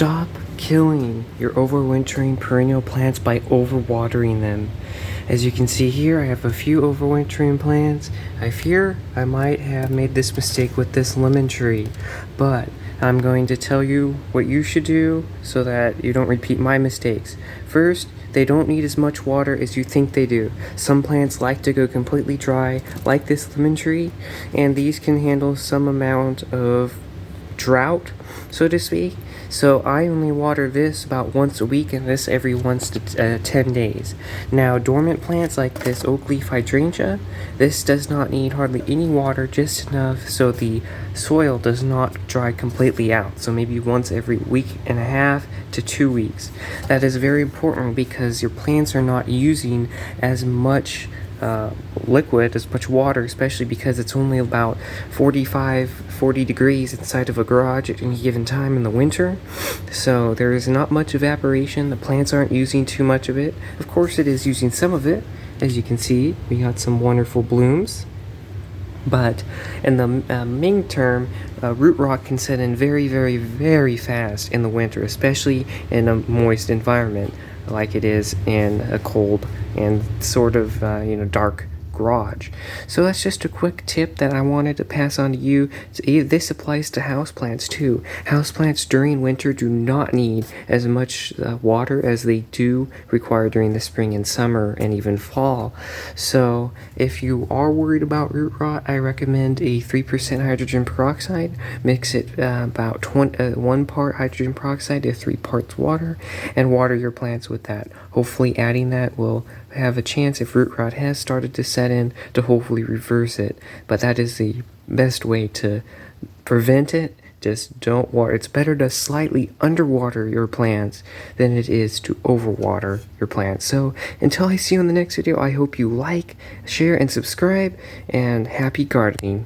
Stop killing your overwintering perennial plants by overwatering them. As you can see here, I have a few overwintering plants. I fear I might have made this mistake with this lemon tree, but I'm going to tell you what you should do so that you don't repeat my mistakes. First, they don't need as much water as you think they do. Some plants like to go completely dry, like this lemon tree, and these can handle some amount of drought, so to speak. So I only water this about once a week and this every 10 days. Now dormant plants like this oak leaf hydrangea, this does not need hardly any water, just enough so the soil does not dry completely out. So maybe once every week and a half to 2 weeks. That is very important because your plants are not using as much liquid, as much water, especially because it's only about 40 degrees inside of a garage at any given time in the winter. So there is not much evaporation. The plants aren't using too much of it. Of course it is using some of it. As you can see, we got some wonderful blooms. But in the main term, root rot can set in very, very, very fast in the winter, especially in a moist environment like it is in a cold and sort of dark garage. So that's just a quick tip that I wanted to pass on to you. This applies to houseplants too. Houseplants during winter do not need as much water as they do require during the spring and summer and even fall. So if you are worried about root rot, I recommend a 3% hydrogen peroxide. Mix it about 1 part hydrogen peroxide to 3 parts water, and water your plants with that. Hopefully adding that will have a chance, if root rot has started to set in, to hopefully reverse it. But that is the best way to prevent it. Just don't water. It's better to slightly underwater your plants than it is to overwater your plants. So until I see you in the next video, I hope you like, share, and subscribe, and happy gardening.